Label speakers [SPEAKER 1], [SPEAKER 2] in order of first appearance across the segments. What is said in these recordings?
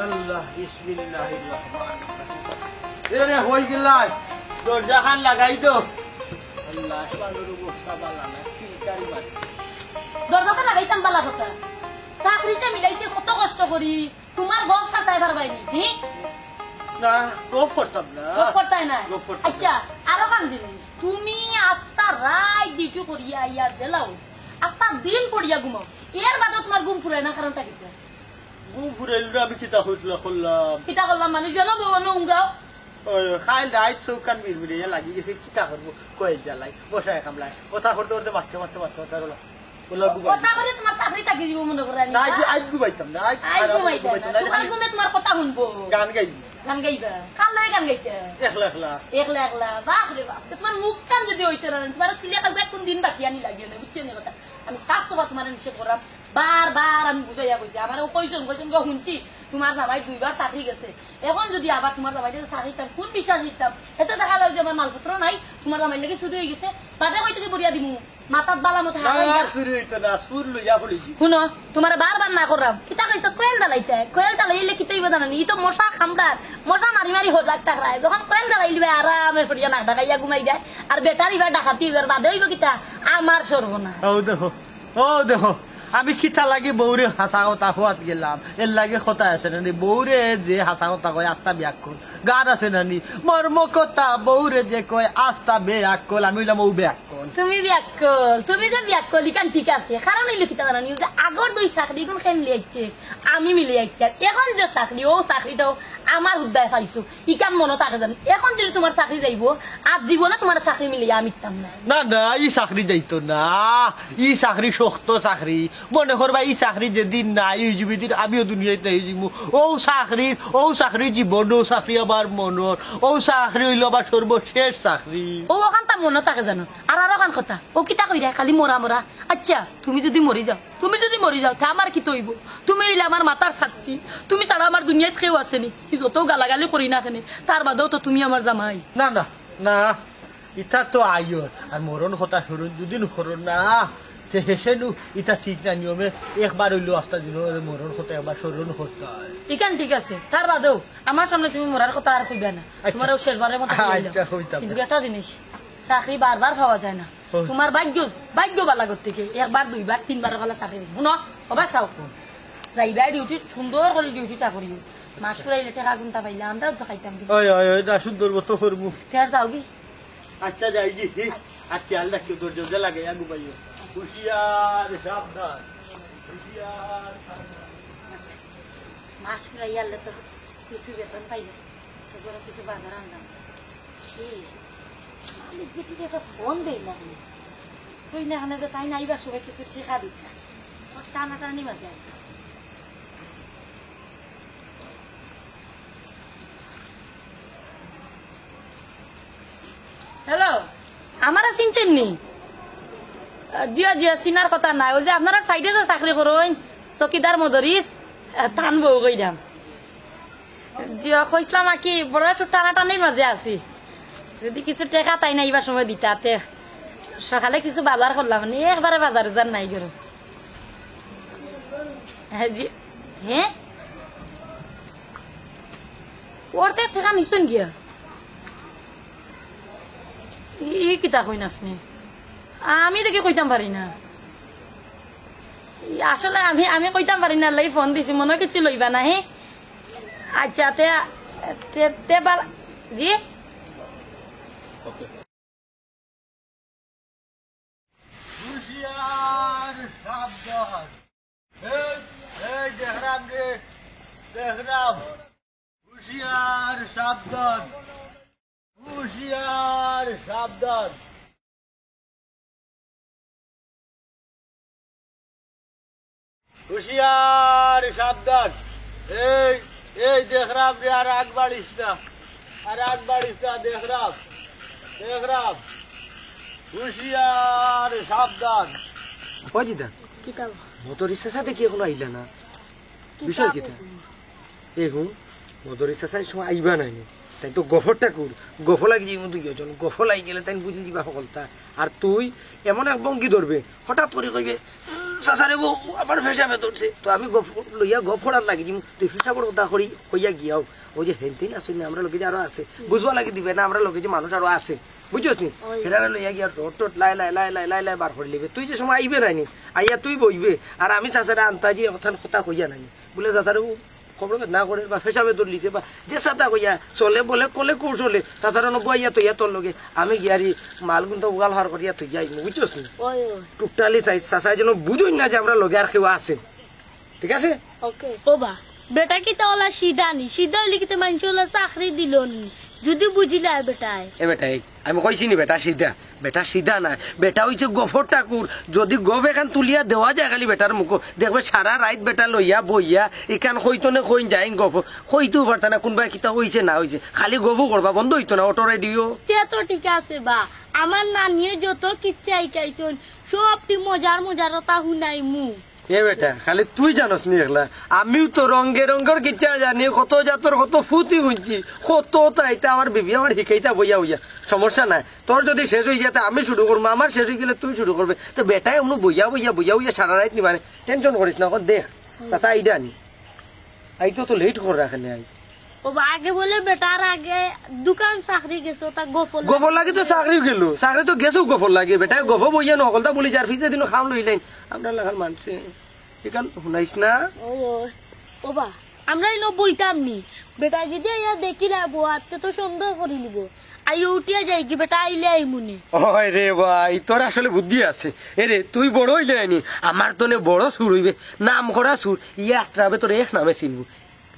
[SPEAKER 1] আল্লাহ বিসমিল্লাহির রহমানির রহিম এরে হই গেলাই দরজা খান লাগাই দো আল্লাহ শানুর অবস্থা বালা না চিন্তাই বাদ
[SPEAKER 2] দরজাটা লাগাইতাম বালা কথা চাকরিটা মিলাইছে কত কষ্ট করি তোমার গপ কাটাই পারবাইনি ঠিক
[SPEAKER 1] না গপ করতাম না
[SPEAKER 2] গপ করতাই না
[SPEAKER 1] গপ করতাম না।
[SPEAKER 2] আচ্ছা আরো কাম জিনিস তুমি আস্তা রাত ডিউটি করিয়া ইয়া দেলাও আস্তা দিন পড়িয়া ঘুমাও এর বাদে তোমার ঘুম ফুরায় না কারণটা কি
[SPEAKER 1] ঘুম ফুরাইল আমি কিতা হইতলা করলাম
[SPEAKER 2] কিতা করলাম মানে যেন বউনো উঙ্গাও
[SPEAKER 1] ওই খাইল রাইত চৌকান বিড়বিড়িয়া লাগি গেছে কিতা করবো কই জ্বালাই বসায় কামলাই কথা করতে করতে বাচ্চা কথা বলো বলো
[SPEAKER 2] কথা করে তোমার চাকরি থাকি দিব মনে করে
[SPEAKER 1] না আজ গুবাইতাম না
[SPEAKER 2] আই ঘুমাইতা না তোমার ঘুমে তোমার কথা শুনবো
[SPEAKER 1] গান গাইবি
[SPEAKER 2] গান গাইবা কাল লাগে গান গাইতে
[SPEAKER 1] একলা একলা
[SPEAKER 2] একলা একলা বাপ রে বাপ তোমার মুখ কান যদি হইতে না তোমার সিলে কাল কোন দিন বাকি আনি লাগিয়ে না বুঝছেন কথা আমি শাস্ত্র তোমার নিষেধ করাম বারবার আমি বুঝাইয়া কইছি আমার কইছেন শুনছি তোমার জামাই দুইবার চাকরি গেছে এখন যদি আবার তোমার জামাই চাকরি দিতাম কোন বিশ্বাস দিতাম এসে দেখা যায় যে আমার মালপত্র নাই তোমার জামাই লেগে চুরি হয়ে গেছে বাদে কই থেকে বরিয়া দিমু মাথাত বালা মতো
[SPEAKER 1] চুরি হইতো না সুর লইয়া পড়েছি
[SPEAKER 2] শুনো তোমার বারবার না করলাম কিতা কইছো কোয়েল জ্বালাইতে কোয়েল জ্বালাইলে কিতাই বাজানা ই তো মশা খামদার মশা মারি মারি হোজাক টাকরায় যখন কোয়েল জ্বালাইলে আরামে ফড়িয়া নাক ঢাকাইয়া ঘুমাই যায় আর বেটারি বা ডাকাতি এবার বাদে হইব কিতা আমার সর্বনাশ
[SPEAKER 1] ও দেখো আমি খিতা লাগে বৌরে হাসা কথা খোয়াত গেলাম এর লাগে কথা আছে নানি বৌরে যে হাসা কথা কয় আস্তা ব্যাক কল গান আছে নানি মর্ম কথা বৌরে যে কয় আস্তা ব্যাক কল আমি হইলাম ও ব্যাক কল
[SPEAKER 2] তুমি ব্যাকল তুমি যে ব্যাকল ইকান ঠিক আছে কারণ হইলো কিতা জানি যে আগর দুই চাকরি কোন খেম লিয়াইছে আমি মিলিয়ে আইছি এখন যে চাকরি ও চাকরিটাও আমার উদ্দায় পাইছো ইকান মনে থাকে জানি এখন যদি তোমার চাকরি যাইব আর জীবনে তোমার চাকরি মিলিয়ে আমি ইতাম না
[SPEAKER 1] না না ই চাকরি যাইতো না ই চাকরি শক্ত চাকরি মনে করবা ই চাকরি যেদিন নাই ওই জীবিদিন আমিও দুনিয়ায় নাই যাবো ও চাকরি জীবন ও চাকরি আবার মনের ও চাকরি হইল আবার সর্বশেষ চাকরি
[SPEAKER 2] ও ওখান তা মনে থাকে জানো আর ওখান কথা ও কিতা কই রে খালি মরা মরা আচ্ছা তুমি যদি মরি যাও তা আমার কি তৈব তুমি হইলে আমার মাতার ছাত্রী তুমি ছাড়া আমার দুনিয়াত কেউ আসেনি যত গালাগালি করি না কেন তার বাদেও তো তুমি আমার জামাই
[SPEAKER 1] না না না ইটা তো আইয়র আর মরণ কথা সরুন দুদিন করুন না সে হেসেনু ইটা ঠিক না নিয়মে একবার হইলো আস্তা দিন মরণ কথা একবার সরুন করতে হয়
[SPEAKER 2] ইকান ঠিক আছে তার বাদেও আমার সামনে তুমি মরার কথা আর কইবে না তোমার শেষবারের মতো কিন্তু একটা জিনিস চাকরি বারবার পাওয়া যায় না তোমার ভাগ্য বালা করতে একবার দুইবার তিনবার গলা চাকরি শুনো কবা চাও যাইবা ডিউটি সুন্দর করে ডিউটি চাকরি মাস ফুরাইলে টাকা গুনতা পাইলে আমরা খাইতাম
[SPEAKER 1] সুন্দর মতো করবো
[SPEAKER 2] তেয়ার যাও কি
[SPEAKER 1] আচ্ছা যাই জি আর খেয়াল রাখিও ধৈর্য লাগে গুবাইও হুশিয়ার সাবধান
[SPEAKER 2] মাস ফুরাইয়ালে তো কিছু বেতন পাইলে কিছু বাজার আনলাম ফোন দেই না তুই না যে তাই নাইবা সবাই কিছু ঠিকা দিত না টানা টানি মাঝে আছে হ্যালো আমারা চিনছেন নি জিয়া জিয়া চিনার কথা নাই ওই যে আপনারা সাইডে যে চাকরি করুন চকিদার মদরিস টান বউ কইরাম জিয়া কইসলাম কি বড় একটু টানা টানির মাঝে আছি যদি কিছু টেকা তাই না এইবার সময় দিতে সকালে কিছু বাজার করলাম মানে একবারে বাজার উজার নাই গরু হ্যাঁ ওরতে টেকা নিছেন গিয়া ই কিতা কইন আপনি আমি দেখে কইতাম পারি না আসলে আমি কইতাম পারি না লাই ফোন দিছি মনে কিছু লইবা না হে আচ্ছা তে জি
[SPEAKER 1] হুশিয়ার সাবধান এই দেখরাম রে দেখরাম হুশিয়ার সাবধান হুশিয়ার সাবধান হুশিয়ার সাবধান এই দেখরাম রে আর আগ বাড়িস না দেখরাম হুশিয়ার সাবধান
[SPEAKER 3] অজিদা মোটর রিক্সার সাথে কি এখনো আইলা না বিষয় কিটা এখন মোটর রিক্সার সাথে সময় আইবা নাই তাই তো গফরটা কর গফ লাগি যাই মতো গিয়েছ গফ লাগি গেলে তাই বুঝি দিবা সকলটা আর তুই এমন এক বঙ্গি ধরবে হঠাৎ করে কইবে চাচারে বউ আমার ফেসাবে ধরছে তো আমি লইয়া গফড়ার লাগি দিম তুই ফেসাবর কথা করি হইয়া গিয়াও ওই যে হেনতেই না শুনি আমরা লোকে যে আরো আছে বুঝবা লাগি দিবে না আমরা লোকে যে মানুষ আরো আছে বুঝছস নি সেটা লইয়া গিয়া টোট লাই লাই লাই লাই লাই লাই বার করে লিবে তুই যে সময় আইবে রাইনি আইয়া তুই বইবে আর আমি চাচারে আনতাজি কথা কইয়া নাইনি বলে চাচারে খবর না করে বা ফেসাবে তোর লিছে বা যে সাতা কইয়া চলে বলে কলে কৌশলে তাছাড়া নব আইয়া তৈয়া তোর লগে আমি গিয়ারি মাল কিন্তু উগাল হার করিয়া তুই যাই বুঝছস নি টুকটালি চাই চাচাই যেন বুঝুই না যে আমরা লগে আর কেউ আছে ঠিক আছে
[SPEAKER 4] ওকে ওবা বেটা কি তাওলা সিধা নি সিধা লিখিতে মানুষ ওলা চাকরি দিল নি যদি বুঝিলা বেটায়
[SPEAKER 3] এ বেটাই আমি কইছি নি বেটা সিধা না বেটা হইছে গফর ঠাকুর যদি গব এখান তুলিয়া দেওয়া যায় খালি বেটার মুখ দেখবে সারা রাত বেটা লইয়া বইয়া এখান হইতো কইন যাই গফ হইতেও পারতা না কোনবা কিতা হইছে না হইছে খালি গফু করবা বন্ধ হইতো না অটো রেডিও
[SPEAKER 4] তে তো ঠিক আছে বা আমার নানিয়ে যত কিচ্ছা আইকাইছন সবটি মজার মজারতা হুনাই মু
[SPEAKER 3] এ বেটা খালি তুই জানোস নি একলা আমিও তো রঙের কিচ্ছা জানি কত জাতর কত ফুটি গুনছি কত তাইটা আমার বিবি আমার শিখাইতা বইয়া হইয়া সমস্যা নাই তোর যদি শেষ হয়ে যেতে আমি শুরু করবো আমার শেষ হয়ে গেলে তুই শুরু করবে তো বেটাই এমন বইয়া সারা রাত নিবানে টেনশন করিস না দেখ তাতা আইডা আনি আইতো তো লেট করে রাখেনি আই
[SPEAKER 4] ওবা আগে বলে বেটার আগে দোকান চাকরি গেছো তা
[SPEAKER 3] গফর লাগে তো চাকরি গেল চাকরি তো গেছো গফর লাগে বেটা গফ বইয়া নকলতা বলি যার ফিসে দিন খাম লইলেন আমরা লাগাল মানছে এখান শুনাইস না
[SPEAKER 4] ওবা আমরা ইনো বইতাম নি বেটা যদি ইয়া দেখিলা বুয়াতে তো সন্দেহ করি নিব আই উঠিয়া যাই কি বেটা আইলে আইমুনি
[SPEAKER 3] ওই রে ভাই তোর আসলে বুদ্ধি আছে এরে তুই বড় হইলে আইনি আমার তো বড় সুর হইবে নাম করা সুর ইয়ে আত্রাবে তোর এক নামে চিনবো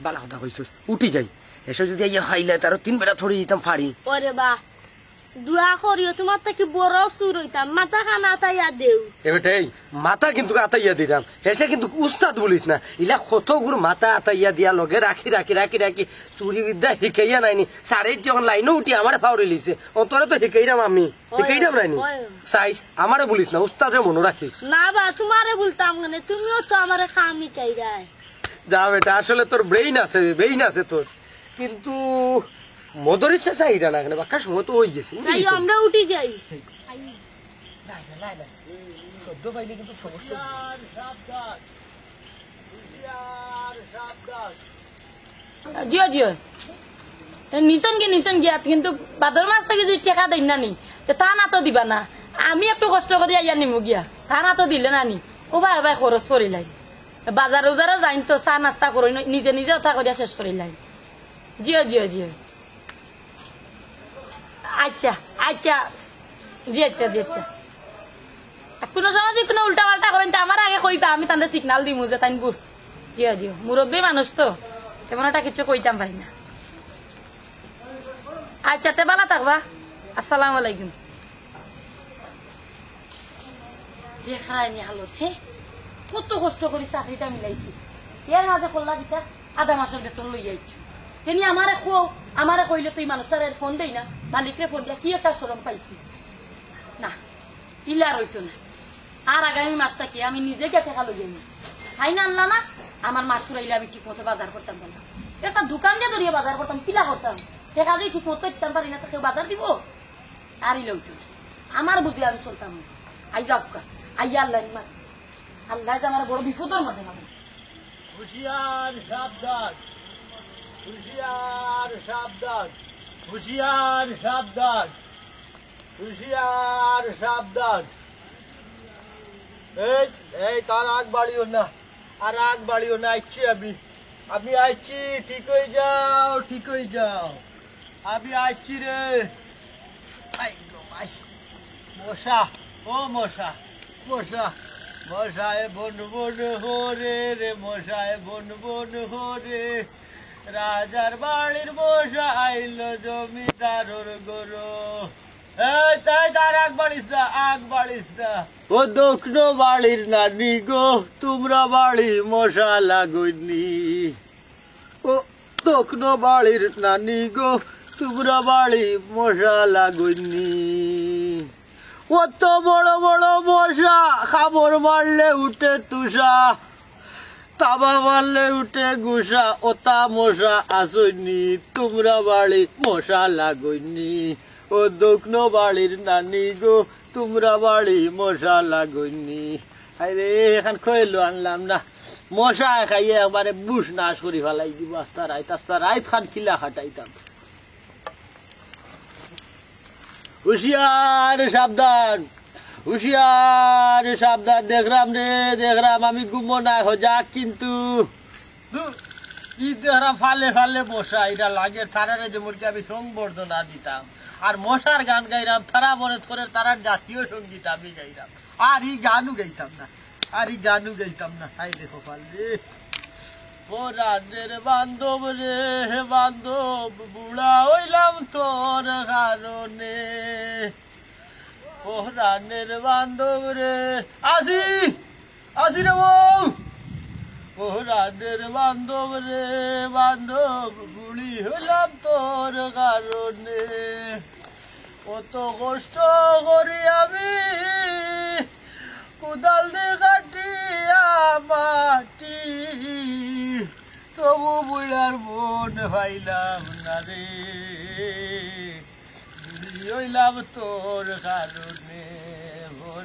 [SPEAKER 3] বালা কথা কইছিস উঠি যাই এসব যদি ইয়ে হাইলে তার 3 বেলা থরি দিতাম ফাড়ি
[SPEAKER 4] ওরে বা দুয়া করিও তোমার থেকে বড় সুর হইতাম মাথা খানা তাইয়া দেও
[SPEAKER 3] এবেটাই মাথা কিন্তু আতাইয়া দিলাম হেসে কিন্তু উস্তাদ বলিস না ইলা কত গুড় মাথা আতাইয়া দিয়া লগে রাখি চুরি বিদ্যা শিখাইয়া নাইনি সারে যখন লাইনও উঠি আমার ফাউরে লিছে অন্তরে তো শিখাইরাম আমি শিখাইরাম নাইনি সাইজ আমারে বলিস না উস্তাদে মনে রাখিস
[SPEAKER 4] না বা তোমারে বলতাম মানে তুমিও তো আমারে খামি চাইরাই
[SPEAKER 3] যা বেটা আসলে তোর ব্রেইন আছে তোর কিন্তু মদরের শেষা এটা না কেন বাক্কা সময় তো হয়ে গেছে
[SPEAKER 4] তাই আমরা উঠি যাই
[SPEAKER 2] জিও নিশন গিয়া কিন্তু বাদর মাছ থেকে যদি টেকা দেন না নি তা না তো দিবা না আমি একটু কষ্ট করে আইয়া নিমু গিয়া তা না তো দিলে না নি ও ভাই খরচ করি লাই বাজার উজারে যাইন তো চা নাস্তা করি নিজে ওঠা করিয়া শেষ করি লাই জিও আচ্ছা জি আচ্ছা কোনো সময় কোনো উল্টা পাল্টা করেন তো আমার আগে কইবা আমি তাদের সিগনাল দিমু যে তাই বুড় জিও মুরব্বী মানুষ তো তেমন একটা কিছু কইতাম পারি না আচ্ছা তে ভালো থাকবা আসসালামু আলাইকুম দেখায়নি হালত হে কত কষ্ট করি চাকরিটা মিলাইছি এর মাঝে করলা দিতা আধা মাসের বেতন লই যাইছো তেনি আমারে কইলে তুই মানুষটার ফোন দেই না মালিকরে ফোন দিয়া কি একটা শরম পাইছি না ইলার হইতো না আর আগামী মাসটা কি আমি নিজে কে ঠেকা লই যাই হাই না আনলা না আমার মাস ফুরাইলে আমি ঠিক মতো বাজার করতাম না একটা দোকান দিয়ে ধরিয়ে বাজার করতাম কিলা করতাম ঠেকা দিয়ে ঠিক মতো ইতাম পারি না তো কেউ বাজার দিব আর ইলে হইতো না আমার বুঝি আমি চলতাম না আই যাও আইয়া আল্লাহ আল্লাহ যে আমার বড় বিপদের মধ্যে না
[SPEAKER 1] হুশিয়ার সাবধান এই তার আগ বাড়িও না আর আগ বাড়িও না আইছি আমি আইছি ঠিক হয়ে যাও আমি আইছি রে মশা মশায় বন হরে রে মশায় বন হরে রাজার বাড়ির মশা আইল জমিদারর গরু তাই তার আগ বাড়িস না ও দক্ষিণ বাড়ির নানি গো তোমরা বাড়ি মশা লাগুনি ও দক্ষিণ বাড়ির নানি গো তোমরা বাড়ি মশা লাগুনি কত বড় মশা খাবার মারলে উঠে তুষা তাবা মারলে উঠে গুসা ওতা মশা আসইনি তোমরা বাড়ি মশা লাগইনি ও দক্ষিণ বাড়ির নানি গো তোমরা বাড়ি মশা লাগইনি আরে এখন কইলো আনলাম না মশা খাইয়ে একবারে বুশ নাশ করি ফেলাই দিব আস্তা রাইত খান খিলা খাটাইতাম হুশিয়ার সাবধান হুশিয়ার সাবধান দেখরাম আমি গুমো না হজাক কিন্তু কি দেখরাম ফালে ফালে মশা এরা লাগে তারারে যে মুরগি আমি সংবর্ধনা দিতাম আর মশার গান গাইরাম তারা মনে ধরে তারার জাতীয় সঙ্গীত আমি গাইরাম আর এই গানও গাইতাম না হাই দেখো পাল্লে ও রানের বান্ধব রে বান্ধব বুড়া হইলাম তোর কারণে ও রানের বান্ধব রে আসি রে ও রানের বান্ধব রে বান্ধব বুড়ি হইলাম তোর কারণে কত কষ্ট করি আমি কোদাল দিয়ে কাটিয়া মাটি তবু বুড়ার মন ভাইলাম না রে বুড়ি হইলাম তোর কারণে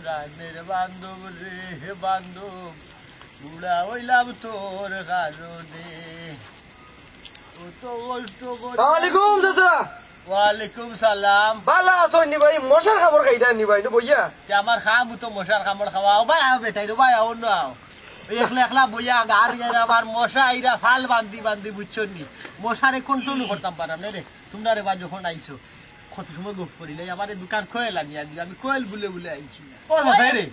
[SPEAKER 1] রানের বান্ধব রে বান্ধব বুড়া হইলাম তোর কারণে কত কষ্ট করি
[SPEAKER 3] ওয়ালাইকুম চাচা
[SPEAKER 1] ওয়ালাইকুম সালাম
[SPEAKER 3] ভালো আছো নি ভাই মশার খাবার খাইতা নি ভাই বইয়া
[SPEAKER 1] আমার খাম তো মশার কামড় খাওয়াও ভাই আও বেটাই রে ভাই অন্য আও একলা বইয়া গার গেরা আমার মশা আইরা ফাল বান্ধি বুঝছো নি মশারে কন্ট্রোল করতাম পারাম না রে তোমরা রে বা যখন আইছো কত সময় গপ করিলে আমার দোকান কোয়েল আনিয়া দিও আমি কোয়েল বলে আইছি
[SPEAKER 3] ও ভাই রে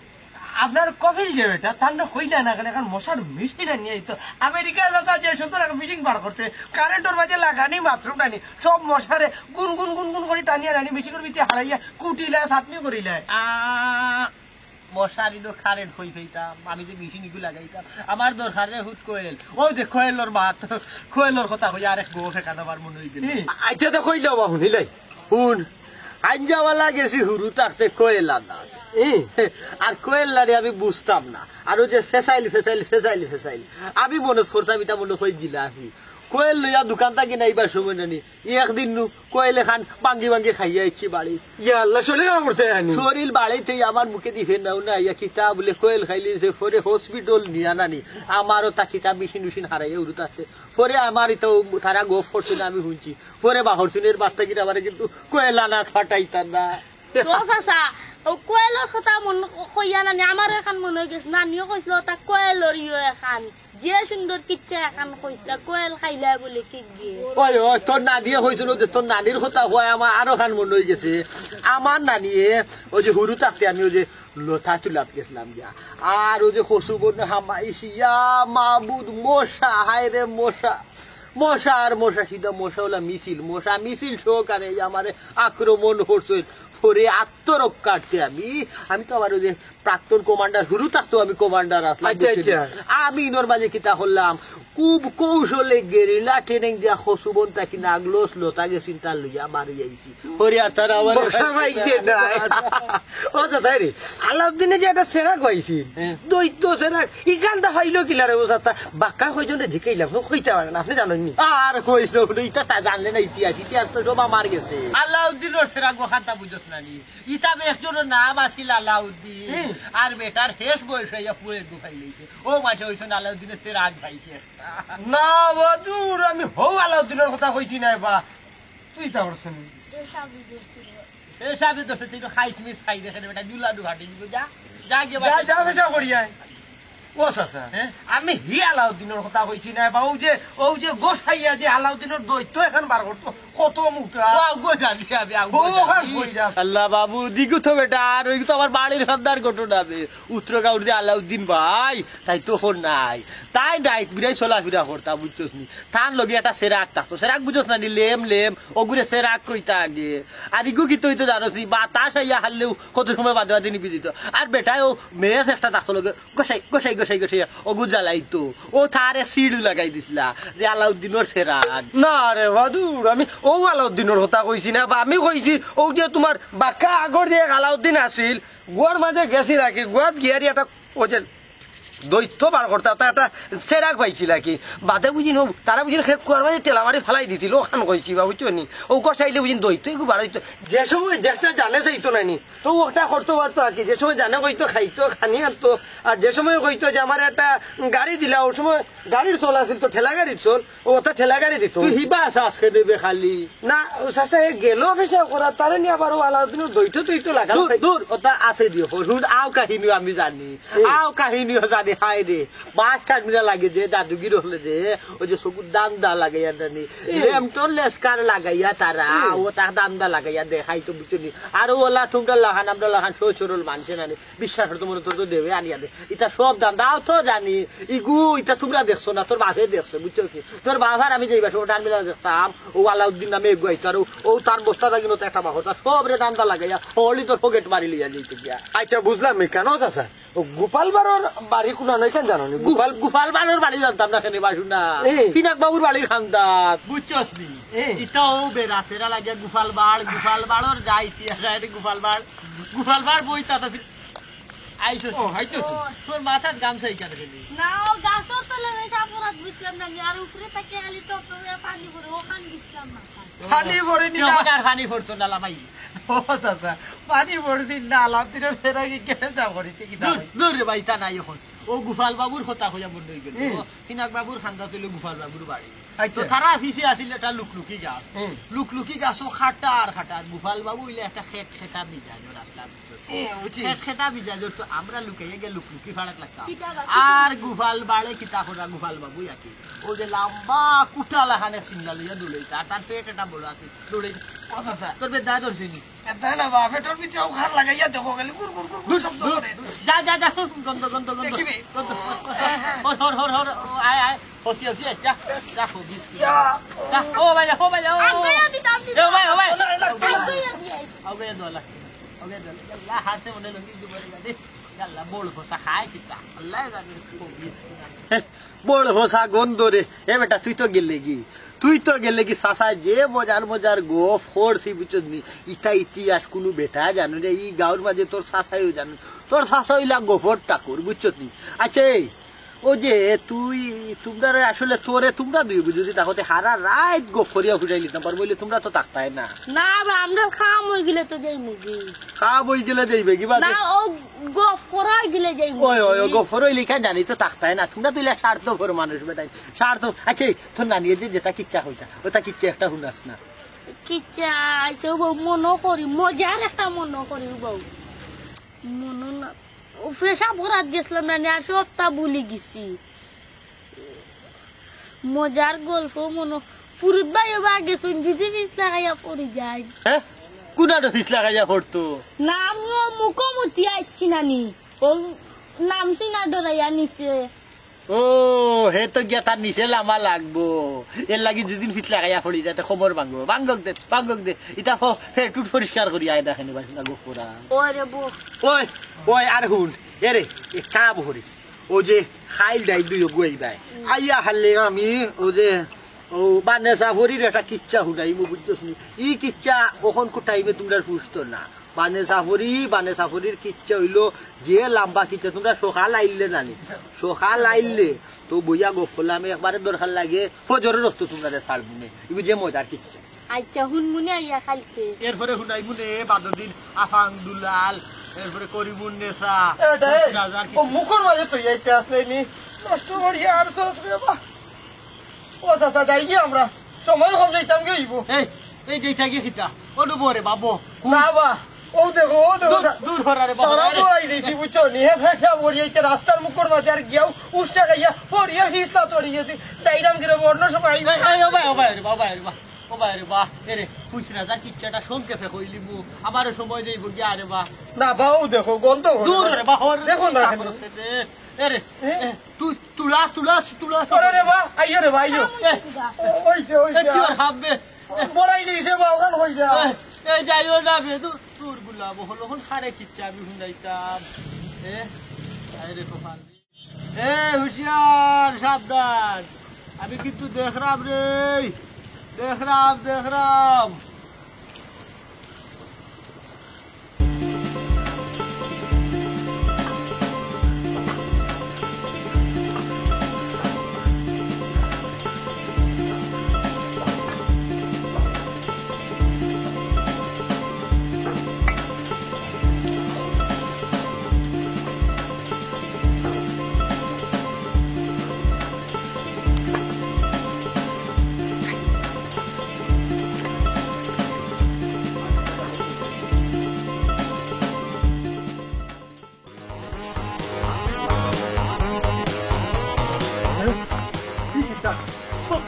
[SPEAKER 3] আপনার কফিল যে বেটা তার না কইলা না কেন এখন মশার মেশিন নিয়ে তো আমেরিকা যাতা যে সুতরাং মেশিন বার করছে কারেন্টের মাঝে লাগানি বাথরুম টানি সব মশারে গুন গুন গুন গুন করে টানিয়া টানি মেশিনের ভিতরে হারাইয়া কুটিলা চাটনি করিলা
[SPEAKER 1] মশারি তো কারেন্ট হই ফেইতাম আমি যে মেশিন গুলো লাগাইতাম আমার দরকার রে হুট কোয়েল ও যে কোয়েলর মাত কোয়েলর কথা কই আরেক গো ফেকানো আমার মনে হই গেল
[SPEAKER 3] আচ্ছা তো কইলা বাবু নিলাই
[SPEAKER 1] হুন আঞ্জাওয়ালা গেছি হুরু থাকতে কোয়েল আনা আর কোয়েল লাড়ি আমি বুঝতাম না আর ওই যে ফেসাইল আমি মনে করতাম এটা মনে হয় জিলাপি কোয়েল লইয়া দোকান থাকি নাইবার সময় নানি একদিন নু কোয়েল এখান ভাঙ্গি খাইয়া ইচ্ছি বাড়ি
[SPEAKER 3] ইয়া আল্লাহ চলে গেল করতে
[SPEAKER 1] শরীর বাড়িতে আমার মুখে দিফে নাও না ইয়া কিতা বলে কোয়েল খাইলে যে পরে হসপিটাল নিয়া নানি আমারও তা কিতা মেশিন হারাইয়া উড়ুত আসতে পরে আমার তো তারা গোফ করছে না আমি শুনছি পরে বাহরচুনের বাচ্চা কিনা আমার কিন্তু কোয়েল আনা ফাটাইতাম না
[SPEAKER 4] কোয়েলৰ কথা মন কইয়া নানি আমাৰ এখন মন হৈ গৈছে নানিও কৈছিল তাক কোয়েলৰ এখন যে সুন্দর কিচ্ছা এখন কইছিল কোয়েল খাইলা বলে কি দিয়ে
[SPEAKER 1] ওই তোর নানিয়ে হয়েছিল যে তোর নানির কথা হয় আমার আরো খান মনে হয়ে গেছে আমার নানিয়ে ওই যে হুরু থাকতে আমি ওই যে লোথা চুলাত গেছিলাম গিয়া আর ওই যে হসু বোন হামাইছি মাবুদ মশা হায় রে মশা সিধা মশা হলা মিছিল সহকারে আমারে আক্রমণ করছে পরে আত্মরক্ষার্থে আমি তো আমার ওই যে প্রাক্তন কমান্ডার হুরু থাকতো আমি কমান্ডার আসলাম আমি ইনোর মাঝে কিতা হলাম খুব কৌশলে গেরিলা ট্রেনিং দিয়া হসুবন তাকি নাগলোস লোতা গেছিন তার লইয়া মারি আইছি পরে আর তারা আমার
[SPEAKER 3] আলাউদ্দিনে যে একটা সেরাক হয়েছি দৈত্য সেরাক ইখানটা হইল কিলারে ও চাচা বাক্কা কইজনে ঝিকাইলাম কইতে পারে না আপনি জানেননি
[SPEAKER 1] আর কইস না ইটা তা জানলে না ইতিহাস তো সব আমার গেছে আলাউদ্দিনের সেরাক খাতা বুঝছ না নি ইতাবে একজনের নাম আছিল আলাউদ্দিন আর বেটার শেষ বয়স হইয়া পুরে গুফাই লইছে ও মাঠে হইছে আলাউদ্দিনের সেরাক ভাইছে
[SPEAKER 3] না বাদুর আমি হও আলাউদ্দিনের কথা কইছি না বা তুই তা করছিস
[SPEAKER 1] সাথে তো খাইছ মিস খাই দেখে বেটা দুলাডু ঘাটি দিব যা
[SPEAKER 3] যা করিয়া ও চাচা আমি হি আলাউদ্দিনের কথা কইছি না বা ও যে গোসাইয়া যে আলাউদ্দিনের দৈত্য এখন বার করতো কত মুখটা
[SPEAKER 1] আল্লাহ বাবু দিগু তো বেটা আর ওই তো আমার বাড়ির সর্দার ঘটনা উত্তরগাঁওর যে আলাউদ্দিন ভাই তাই তো নাই তাই ডাইট বিরাই চলাফেরা করতাম বুঝছোস নি তার লগে একটা সেরাক থাকতো সেরাক বুঝোস না নি লেম ওগুলো সেরাক কইতা আগে আর ইগু কি তুই তো জানোস বাতাস আইয়া হারলেও কত সময় বাদে নিবি দিত আর বেটায় ও মেয়েস একটা থাকতো লগে গোসাই ওগু জ্বালাইতো ও তারে সিঁড়ু লাগাই দিছিলা যে আলাউদ্দিনের সেরাক
[SPEAKER 3] না রে বাদুর আমি ও আলাউদ্দিনের কথা কইছি না বা আমি কইছি ও যে তোমার বাক্কা আগর যে আলাউদ্দিন আছিল গোয়ার মাঝে গেছি রাখি গোয়াত গিয়ারি একটা ও যে দৈত্য বার করতে তা একটা সেরাক পাইছিল কি বাদে বুঝিন তারা বুঝিন খেত কুয়ার মানে টেলা মারি ফেলাই দিছিল ওখান কইছি বা বুঝছো নি ও কষাইলে বুঝিন দৈত্য একটু বার হইতো যে সময় যেটা জানে চাইতো নাইনি তো ওটা করতে পারতো আর কি যে সময় জানে কইতো খাইতো খানি আনতো আর যে সময় কইতো যে আমার একটা গাড়ি দিলা ওই সময় গাড়ির চল আছিল তো ঠেলা গাড়ির চল ও ওটা ঠেলা গাড়ি দিত
[SPEAKER 1] তুই হিবা আজকে দেবে খালি
[SPEAKER 3] না চাচা গেল পেশা করা তারে নিয়ে আবার আলাদিনের দৈত্য তুইতো লাগা
[SPEAKER 1] দূর দূর ওটা আছে দিও হুন আও কাহিনীও আমি জানি আও কাহিনীও জানি হাই রে মাছ কাটমিনা লাগে যে জাদুগির হলে যে ওই যে চকুর দান্দা লাগাইয়া জানি লেমটন লেস্কার লাগাইয়া তারা ও তার দান্দা লাগাইয়া দেখাই তো বুঝছি আর ওলা তোমরা লাহান আমরা লাহান সরল মানছে না বিশ্বাস তো মনে তোর তো দেবে আনিয়া দে এটা সব দান্দাও তো জানি ইগু এটা তোমরা দেখছো না তোর বাপে দেখছে বুঝছো কি তোর বাবার আমি যেই বাসা ডান মিলা দেখতাম ও আলাউদ্দিন নামে এগুয়াইতো আর ও তার বস্তা থাকিনো তো একটা বাহর সব রে দান্দা লাগাইয়া হলি তোর পকেট মারি লিয়া যাইতে গিয়া
[SPEAKER 3] আচ্ছা বুঝলাম কেন চাচা ও গোপাল বাড়ির বাড়ি কোনা নয় কেন জানো
[SPEAKER 1] গোপাল গোপাল বাড়ির বাড়ি জানতাম না কেন বাসু না পিনাক বাবুর বাড়ির খান্দাত বুঝছস নি ইটাও বেরাসেরা লাগিয়া গোপাল বাড়র যা ইতিহাস আছে গোপাল বাড় বইতা তো আইছো ও আইছো তোর মাথার গামছাই কেন গেলি
[SPEAKER 4] না ও গাছর তলে রেখা পরাত বুঝলাম না আর উপরে তাকে খালি তো পানি পড়ে ওখান দিছিলাম না
[SPEAKER 1] পানি পড়ে নি আর পানি পড়তো না লামাই ও চাচা পানি পড়ে দিন না আলাদিনের ফেরা কি কেন যাও করিতে কি দূর রে ভাই তা নাই এখন ও গোপাল বাবুর কথা হইয়া বন্ধ হয়ে গেল পিনাক বাবুর খান্দা ছিল গোপাল বাবুর বাড়ি তো তারা ফিসে আসিল একটা লুকলুকি গাছও খাটা আর গোপাল বাবু হইলে একটা খেটা বিজাজ রাস্তা খেটা বিজাজ তো আমরা লুকাইয়া গিয়ে লুকলুকি ফাড়াক লাগতাম আর গোপাল বাড়ে কিতা করা গোপাল বাবু আকি ও যে লম্বা কুটা লাহানে সিঙ্গা লইয়া দৌড়াইতা তার পেট এটা বড় আছে দৌড়াই তোর বেদ দায় ধরছে নি যা যা যা গন্ধ আয় আয় হসি যা যা হবিস যা ও ভাই যা ও ভাই হবে দোলা আল্লাহ হাতে মনে লঙ্গি জুবারি গাদে আল্লাহ বড় ফসা খায় কিতা আল্লাহ জানে হবিস বড় ফসা গন্ধ রে এ বেটা তুই তো গেলে কি সাসা যে মজার গো ফোরছি বুঝছিস নি ইটা ইতিহাস কোনো বেটা জানো রে এই গাঁর মাঝে তোর সাসাইও জানো তোর সাসা হইলা গোফর ঠাকুর বুঝছিস নি আচ্ছা ও যে তোমরা আসলে তোমরা দুই যদি তাহলে হারা রাত গোফরিয়া ফুটাই নিতাম পারবো বলে তোমরা তো থাকতাই না
[SPEAKER 4] না আমরা খাওয়া মই গেলে তো যাই মুগি
[SPEAKER 1] খাওয়া বই গেলে যাইবে কিবা
[SPEAKER 4] না ও গফ করা গেলে যাই
[SPEAKER 1] ওই গোফর হইলে কেন জানি তো থাকতাই না তোমরা তুইলে স্বার্থপর মানুষ বেটাই স্বার্থ আচ্ছা তোর নানিয়ে যেটা কিচ্ছা হইতা ওটা কিচ্ছা একটা শুনাস না
[SPEAKER 4] কিচ্ছা আইসো বউ মনে করি মজার একটা মনে করি বউ মনে না পেশাব করাত গেছিলাম না আর সবটা ভুলে গেছি মজার গল্প মনে পুরুত ভাই আগে শুনছি পিছলা খাইয়া পড়ে যায়
[SPEAKER 1] হ্যাঁ কোনাটা পিছলা খাইয়া পড়তো
[SPEAKER 4] না আমিও মুখোমুখি আসছি নানি ও নামছি না ডরাইয়া নিছে
[SPEAKER 1] ও হে তো গিয়া তার নিচে লামা লাগবো এর লাগি দুদিন পিছলা খাইয়া পড়ি যাতে খবর ভাঙ্গক দে ইটা টুট পরিষ্কার করি আয় দেখেন না গোফরা
[SPEAKER 4] ওরে বউ
[SPEAKER 1] ওই আর হুন এরে এ কাব হরিস ও যে খাইল ডাই দুই গুয়াই বাই আইয়া হারলে আমি ও যে ও বানেসা ভরির একটা কিচ্ছা শুনাই মু বুঝতেছ নি ই কিচ্ছা ওখন কো টাইমে তোমরা বুঝতো না বানেসা ভরির কিচ্ছা হইলো যে লম্বা কিচ্ছা তোমরা সকাল আইলে তো বইয়া গোফলামে একবারে দরকার লাগে ফজরের রস্ত তোমরা ছাড়বুনে এগুলো যে মজার কিচ্ছা
[SPEAKER 4] আচ্ছা হুন মুনে আইয়া খাইছে
[SPEAKER 1] এরপরে শুনাই মুনে বাদদিন আফাং দুলাল এরপরে করিমুন নেসা
[SPEAKER 3] ও মুখর মাঝে তুই যাইতে আসলে নি নষ্ট করিয়া আর সসরে বা ও চাচা যাই কি আমরা সময় কম যাইতাম কি হইব
[SPEAKER 1] এই যেটা গিয়ে খিতা ও ডুবরে বাবু
[SPEAKER 3] না বা ও দেখো
[SPEAKER 1] দূর হরারে বাবা
[SPEAKER 3] সারা বড়াই দিছি বুঝছো নি হে ফেটা বড়িয়াইতে রাস্তার মুখর মাঝে আর গিয়াও উষ্টা খাইয়া পড়িয়া হিসলা চড়ি গেছি যাইরাম গিরে অন্য সময়
[SPEAKER 1] ও ভাই রে বা এরে পুছনা যা কিচ্ছাটা সংক্ষেপে কইলি মু আমারও সময় দেইব গিয়া রে বা
[SPEAKER 3] না বাও দেখো গন্ধ
[SPEAKER 1] দূর রে বা
[SPEAKER 3] দেখো না
[SPEAKER 1] এরে তুই তুলা
[SPEAKER 3] রে বা আইও রে বা আইও ওইছে
[SPEAKER 1] কি আর হাববে
[SPEAKER 3] বড়াই দিছে বা ওখান হইছে
[SPEAKER 1] এই যাইও না বে তোর গুলাব হলো হন হারে কিচ্ছা আমি শুনাইতাম আরে কপাল হুশিয়ার সাবধান আমি কিন্তু দেখরাম রে দেখরাম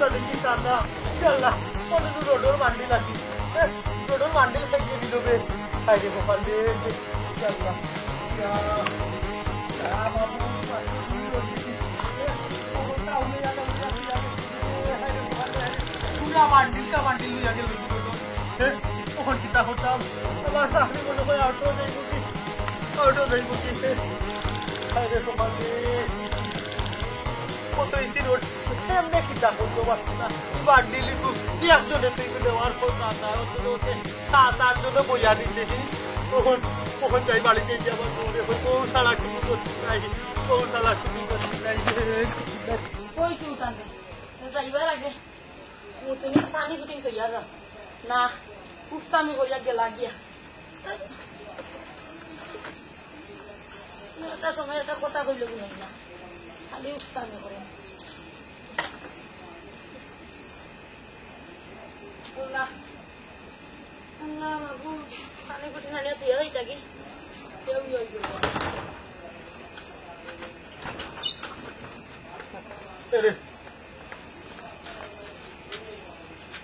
[SPEAKER 1] অবস্থা দেখি কান্না আল্লাহ মনে তো রোডর মান্ডি লাগি রোডর মান্ডি লাগিয়ে দিল বে আরে গোপাল রে আল্লাহ মান্ডিলটা মান্ডিল লইয়া গেল ওখান কিতা হতাম আমার চাকরি মনে হয় আউটো যাইব কি আরে গোপাল রে কত ইতি রোড এমনি কিতা করতে পারছি না বান্ডিলি তুই একজনে তুই দেওয়ার পর সাত আটজনে বইয়া দিচ্ছে ওখান যাই বাড়িতে গিয়ে আমার মনে হয় বউ সারা কিছু করছি নাই বউ সারা কিছু করছি নাই
[SPEAKER 2] কইছি উঠান যাইবার আগে তুমি পানি ফুটিং কইয়া যাও না উস্তামি করিয়া গেলা গিয়া একটা সময় একটা কথা কইল না খালি উস্তামি করে আল্লাহ আল্লাহ বাবু পানি ফুটি না নিয়ে দিয়ে যাই থাকি কেউ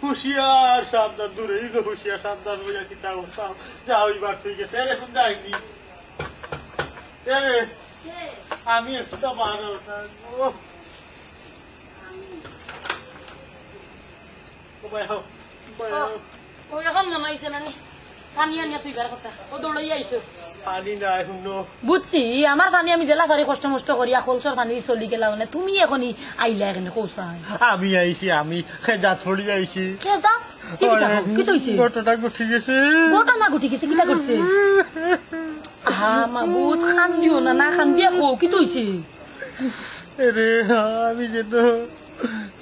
[SPEAKER 1] হুশিয়ার সাবধান দূরে হুশিয়ার সাবধান হইয়া কিতা করতাম যা হইবার তুই গেছে এরকম যাইনি আমি একটা বারো
[SPEAKER 2] ও এখন মনে হয়েছে নানি পানি আনিয়া তুইবার কথা ও দৌড়াই আইছো
[SPEAKER 1] পানি নাই শুনো
[SPEAKER 2] বুঝছি আমার পানি আমি জেলা পারি কষ্ট মষ্ট করিয়া খোলসর পানি চলি গেলা মানে তুমি এখনই আইলা এখানে কৌশা
[SPEAKER 1] আমি আইছি আমি খেজাত ফড়ি আইছি
[SPEAKER 2] কে যা কি তৈছে
[SPEAKER 1] ঘটনা ঘটি গেছে
[SPEAKER 2] ঘটনা ঘটি গেছে কিটা করছে হা মাবুত খান দিও না না খান দিয়া কো কি তৈছে
[SPEAKER 1] রে আমি যেন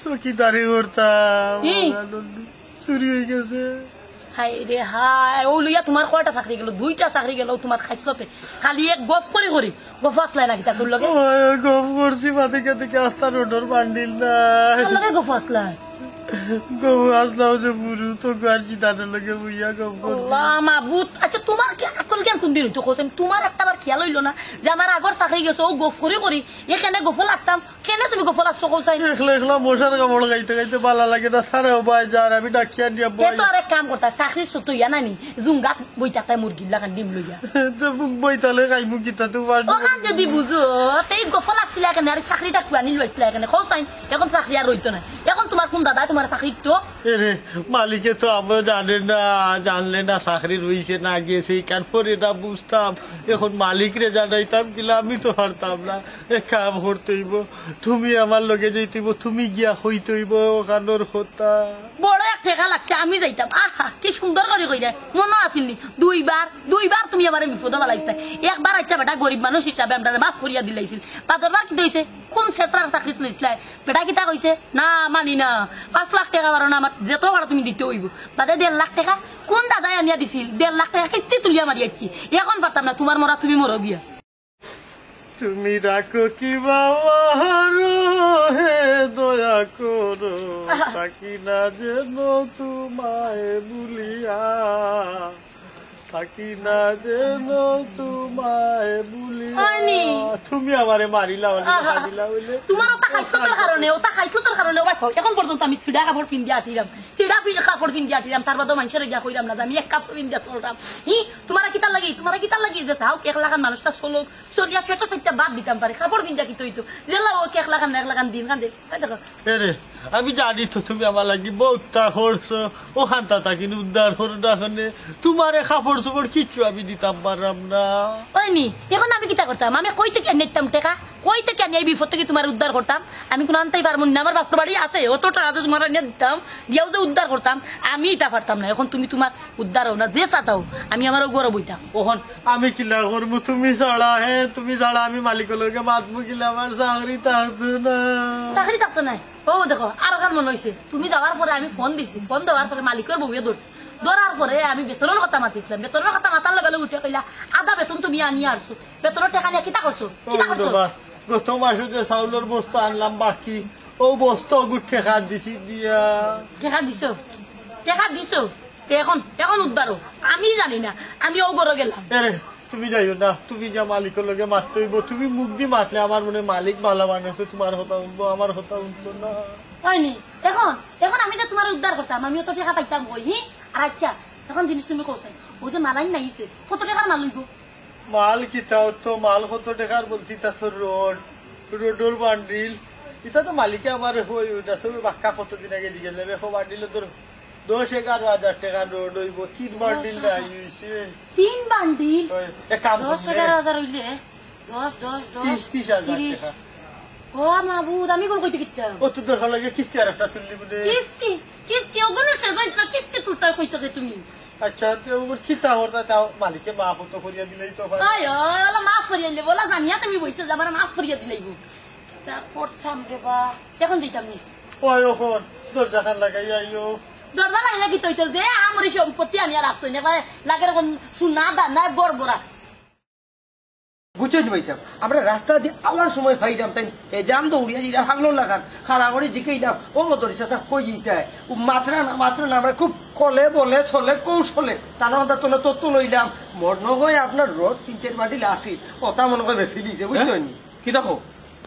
[SPEAKER 1] চকিদারি করতাম চুরি হয়ে গেছে
[SPEAKER 2] হাই রে হাই ও লইয়া তোমার কয়টা চাকরি গেল দুইটা চাকরি গেল তোমার খাইছলতে খালি এক গফ করে গফ আসলাই না কিতা তোর লগে
[SPEAKER 1] গফ করছি মাদিকে থেকে আস্তা রোডর বান্ডিল না
[SPEAKER 2] লগে গফ আসলাই
[SPEAKER 1] গফ আসলাম যে পুরু তো গার্জি দানের লগে বুইয়া গফ করছি
[SPEAKER 2] আল্লাহ মাবুত আচ্ছা তোমার কি আকল জ্ঞান কোন দিন তো কোসেন তোমার একটাবার খেয়াল হইল না যে আমার আগর চাকরি গেছে ও গফ করি এখানে গফ লাগতাম কেন তুমি গফ লাগছো কোসাই
[SPEAKER 1] একলা একলা মশার কামড় গাইতে গাইতে ভালো লাগে না সারেও বাই যার আমি ডাকিয়া দিয়া
[SPEAKER 2] কে তো আরেক কাম করতা চাকরি সতো ইয়া নানি জুঙ্গাত বইতাতে মুরগি লাগান ডিম লইয়া
[SPEAKER 1] তো বইতালে খাইমু কিতা তোমার
[SPEAKER 2] ও কাজ যদি বুঝো তেই গফ লাগছিল এখানে আর চাকরিটা কুয়ানি লইছিল এখানে কোসাই এখন চাকরি আর রইতো না এখন তোমার কোন দাদা তোমার চাকরি তো
[SPEAKER 1] রে মালিকে তো আমরা জানে না জানলে না চাকরি রইছে না গেছে কার পরে না বুঝতাম এখন মালিকরে জানাইতাম কিলা আমি তো পারতাম না কাম করতেইব তুমি আমার লগে যাইতেইব তুমি গিয়া হইতেইব ওখানোর কথা
[SPEAKER 2] বড় এক ঠেকা লাগছে আমি যাইতাম আহা কি সুন্দর করে কইরা মনে আসিলনি দুইবার তুমি আমার বিপদ বালাইছ একবার আচ্ছা বেটা গরিব মানুষ হিসাবে আমরা মাফ করিয়া দিলাইছিল পাতরবার কি হইছে কোন শেষরার চাকরিত লইছিলাই বেটা কিতা কইছে না মানি না 5 লাখ টাকা বারো না আমার যেত ভাড়া তুমি দিতে হইব বাদে 1.5 লাখ টাকা কোন দাদাই আনিয়া দিছিল 1.5 লাখ টাকা কিস্তি তুলিয়া মারিয়াছি এখন পারতাম না তোমার মরা তুমি মরো গিয়া
[SPEAKER 1] তুমি রাখো কি বাবা হে দয়া করো থাকি না যেন তোমায় ভুলিয়া থাকি না যেন তোমায় ভুলিয়া তুমি আমারে মারিলা
[SPEAKER 2] তোমার ওটা খাইছো তোর কারণে এখন পর্যন্ত আমি সিডা কাপড় পিন্দিয়া আঠিরাম তার বাদে মানুষের গিয়া কইরাম না আমি এক কাপড় পিন্দিয়া চলতাম তোমার কিতা লাগি যে তাও 1 লাখ মানুষটা চলিয়া পেটো চাইটা বাদ দিতাম পারে কাপড় পিন্দিয়া কি তৈতো জেলা ও 1 লাখ দিন কান দেখো
[SPEAKER 1] আমি জানি তো তুমি আমার লাগি বহুতটা করছো ওখানটা থাকি উদ্ধার করো না তোমারে কাপড় চোপড় কিচ্ছু আমি দিতাম পারলাম না
[SPEAKER 2] ওইনি এখন আমি কিতা করতাম আমি কই থেকে নিতাম টাকা কই থেকে আনি এই বিপদ থেকে তোমার উদ্ধার করতাম আমি কোন আনতেই পারবো না আমার বাপর বাড়ি আছে অত টাকা তোমার নিয়ে দিতাম দিয়াও যে উদ্ধার করতাম আমি এটা পারতাম না এখন তুমি তোমার উদ্ধার হও না যে চাতাও আমি আমার গৌরব বইতাম
[SPEAKER 1] ওখান আমি কিলা করবো তুমি ছাড়া আমি মালিকের লগে মাতবো কিলা আমার চাকরি থাকতো না
[SPEAKER 2] ও দেখো আরো কার মনে হয়েছে তুমি যাওয়ার পরে আমি ফোন দিছি ফোন দেওয়ার পরে মালিকের বউয়ে ধরছি ধরার পরে আমি বেতনের কথা মাতিছিলাম বেতনের কথা মাতার লগে উঠে কইলা আধা বেতন তুমি আনিয়ে আসছো বেতনের টাকা নিয়ে কিতা করছো
[SPEAKER 1] গত মাসে যে চাউলের বস্তা আনলাম বাকি ও বস্তা ঠেকা দিছি দিয়া
[SPEAKER 2] টাকা দিছো এখন উদ্ধার আমি জানি না আমি ও গরো গেলাম
[SPEAKER 1] তুমি যাইও না, তুমি যা মালিকের লগে মারতে হইব, তুমি মুখ দিয়ে মারলে আমার মনে মালিক ভালো বানাইছে, তোমার হতা উঠবো, আমার হতা উঠবো না।
[SPEAKER 2] হয়নি এখন এখন আমি তো তোমার উদ্ধার করতাম, আমিও তো টাকা পাইতাম বই হি। আর আচ্ছা এখন জিনিস তুমি কৌছেন ও যে মালাই নাইছে কত টাকার মাল লইব?
[SPEAKER 1] মাল কিতাও তো মাল কত টাকার বলতি, তা তো রোডর বান্ডিল, এটা তো মালিকে আমার হই ওটা তুমি বাক্কা কতদিন আগে দিয়ে যাবে, বান্ডিলে তোর 10-11 হাজার টাকা রোড হইব, 3 বান্ডিল নাই হইছে।
[SPEAKER 2] 3 বান্ডিল
[SPEAKER 1] এক কাম
[SPEAKER 2] 10-11 হইলে 10
[SPEAKER 1] 30 হাজার টাকা।
[SPEAKER 2] ও মাবুদ আমি কোন কইতে কিতাম
[SPEAKER 1] কত দরকার লাগে কিস্তি আর একটা তুললি বলে।
[SPEAKER 2] কিস্তি কিস্তি ওগুলো শেষ হইছে না, কিস্তি তুলতে কইছো যে তুমি।
[SPEAKER 1] আচ্ছা কিতা হতা তাও মালিকে মাফ তো করিয়া দিলেই তো হয়।
[SPEAKER 2] আয় ওলা মাফ করিয়া দিলে বলা জানিয়া তুমি বইছো যে আমার মাফ করিয়া দিলাইব। তা করতাম রে বা এখন দিতাম নি
[SPEAKER 1] ওই ওখন দরজা খান লাগাই আইও।
[SPEAKER 2] দরজা লাগিয়া কি তৈতো যে আমার সম্পত্তি আনিয়া রাখছো না লাগে এরকম সোনা দানা বড়
[SPEAKER 3] বুঝছেন ভাই সাহেব, আমরা রাস্তা দিয়ে আওয়ার সময় পাইলাম তাই এ জাম তো উড়িয়া দিলাম, ভাঙলো লাগান খাড়া করে জিকেইলাম, ও মতরি চাষা কই দিতে ও মাত্র না আমরা খুব কলে বলে চলে কৌশলে তার মধ্যে তোলে তত্ত্ব লইলাম মনে হয় আপনার রোড 3-4 বান্ডিল আসি ওটা মনে হয় বেশি লিছে বুঝছেন।
[SPEAKER 5] কি দেখো